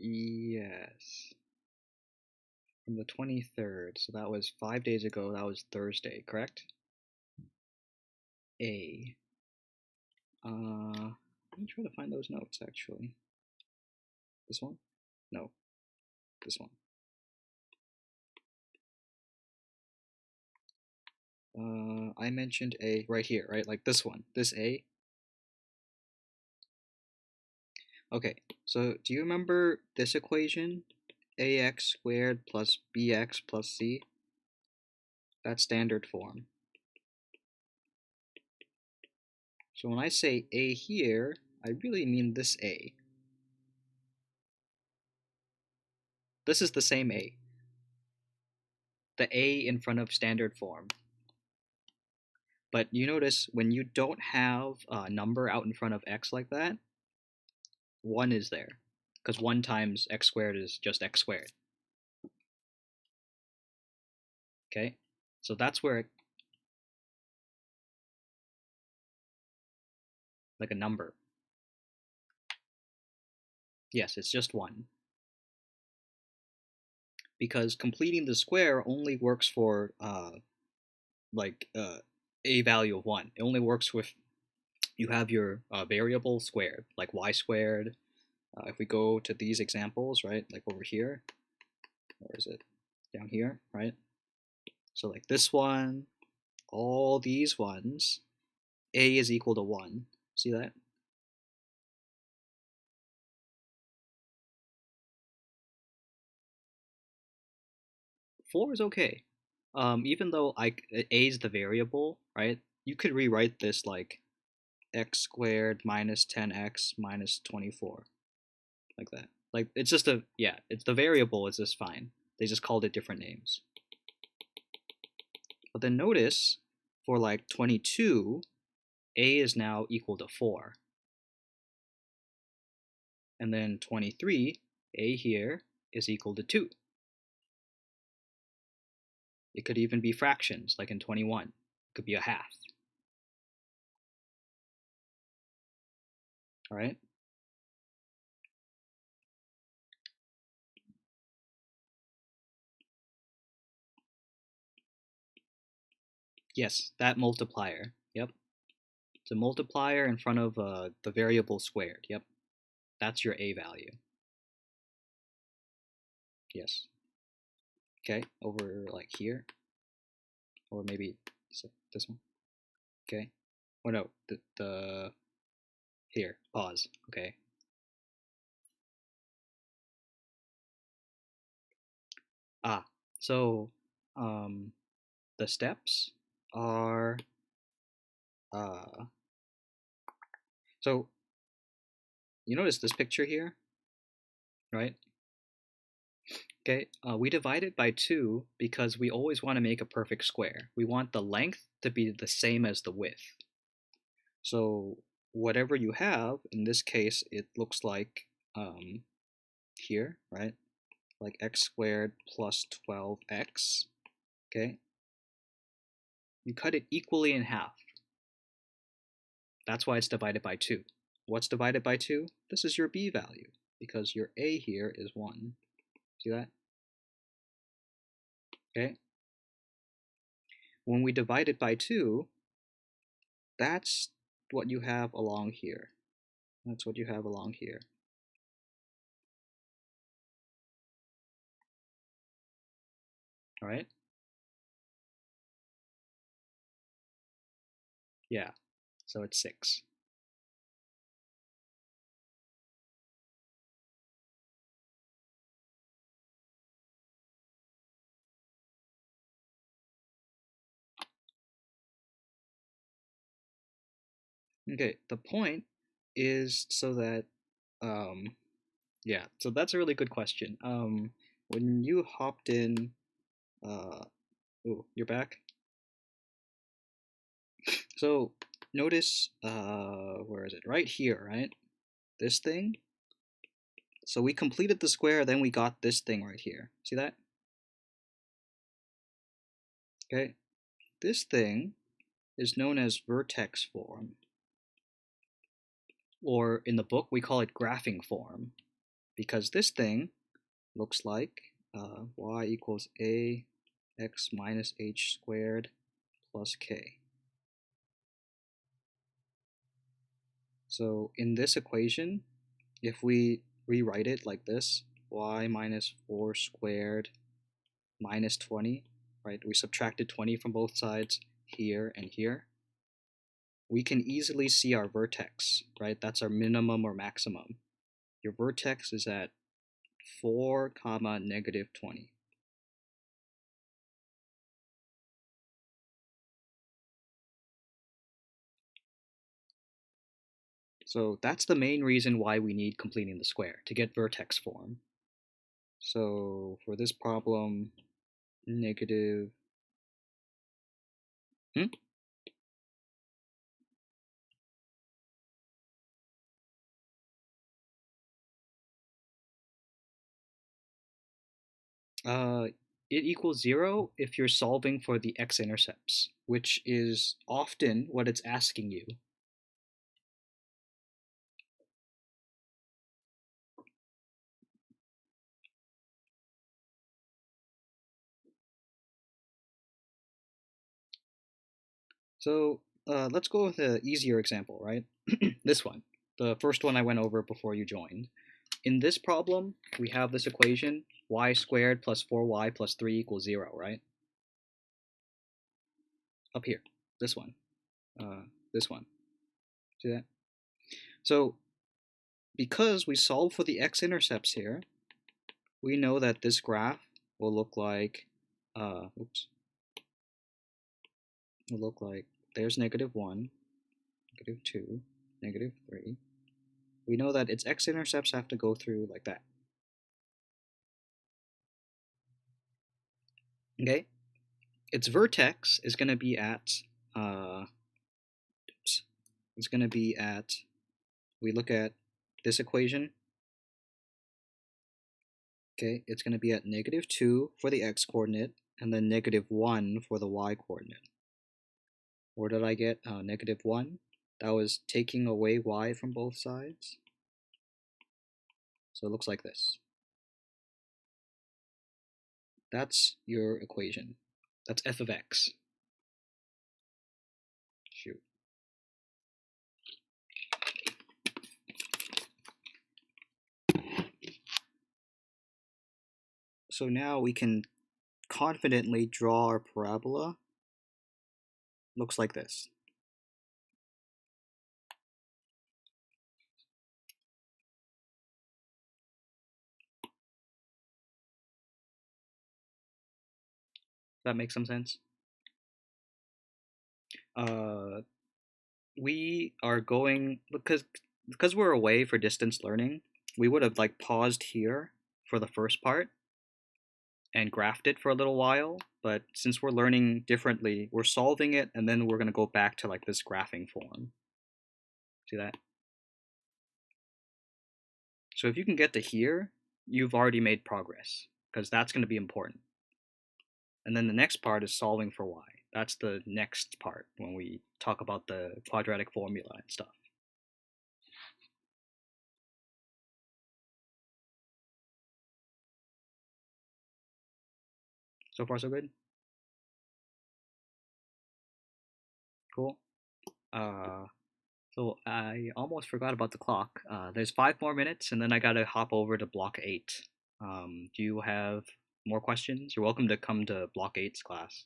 Yes. From the 23rd. So that was 5 days ago. That was Thursday, correct? A. Let me try to find those notes actually. This one? No. This one. I mentioned A right here, right? Like this one. This A. Okay, so do you remember this equation? AX squared plus BX plus C? That's standard form. So when I say A here, I really mean this A. This is the same A. The A in front of standard form. But you notice when you don't have a number out in front of x like that, 1 is there. Because 1 times x squared is just x squared. Okay? So that's where, like a number. Yes, it's just 1. Because completing the square only works for a value of 1. It only works with you have your variable squared, like y squared. If we go to these examples, right, like over here, where is it? Down here, right? So like this one, all these ones, a is equal to 1. See that? Four is okay. Even though a is the variable, right? You could rewrite this like x squared minus 10x minus 24, like that. Like it's just it's the variable is just fine. They just called it different names. But then notice for like 22, a is now equal to 4. And then 23, a here is equal to 2. It could even be fractions, like in 21. It could be a half. All right? Yes, that multiplier. Yep. It's a multiplier in front of the variable squared. Yep. That's your a value. Yes. Okay, over like here. Or maybe this one. Okay. Or no, the here, pause. Okay. So the steps are uh so you notice this picture here, right? Okay, we divide it by 2 because we always want to make a perfect square. We want the length to be the same as the width. So whatever you have, in this case, it looks like here, right? Like x squared plus 12x, okay? You cut it equally in half. That's why it's divided by 2. What's divided by 2? This is your b value, because your a here is 1. See that? Okay? When we divide it by 2, that's what you have along here. That's what you have along here. All right? Yeah, so it's 6. Okay, the point is so that, yeah, so that's a really good question. When you hopped in, oh, you're back? So notice, where is it? Right here, right? This thing. So we completed the square, then we got this thing right here. See that? Okay. This thing is known as vertex form, or in the book we call it graphing form, because this thing looks like y equals ax minus h squared plus k. So in this equation, if we rewrite it like this, y minus 4 squared minus 20, right? We subtracted 20 from both sides here and here. We can easily see our vertex, right? That's our minimum or maximum. Your vertex is at 4 comma negative 20. So that's the main reason why we need completing the square, to get vertex form. So for this problem, negative, it equals 0 if you're solving for the x-intercepts, which is often what it's asking you. So let's go with an easier example, right? This one, the first one I went over before you joined. In this problem, we have this equation, y squared plus 4y plus 3 equals 0, right? Up here, this one, this one. See that? So because we solve for the x-intercepts here, we know that this graph will look like, there's negative 1, negative 2, negative 3. We know that its x-intercepts have to go through like that. Okay? Its vertex is going to be at, we look at this equation, okay, it's going to be at negative 2 for the x-coordinate, and then negative 1 for the y-coordinate. Where did I get negative 1? That was taking away y from both sides. So it looks like this. That's your equation. That's f of x. Shoot. So now we can confidently draw our parabola. Looks like this. Does that make some sense? We are going, because we're away for distance learning, we would have like paused here for the first part and graphed it for a little while, but since we're learning differently, we're solving it and then we're going to go back to like this graphing form. See that? So if you can get to here, you've already made progress, because that's going to be important. And then the next part is solving for y. That's the next part when we talk about the quadratic formula and stuff. So far, so good? Cool. So I almost forgot about the clock. There's 5 more minutes, and then I gotta hop over to block 8. Do you have more questions? You're welcome to come to block 8's class.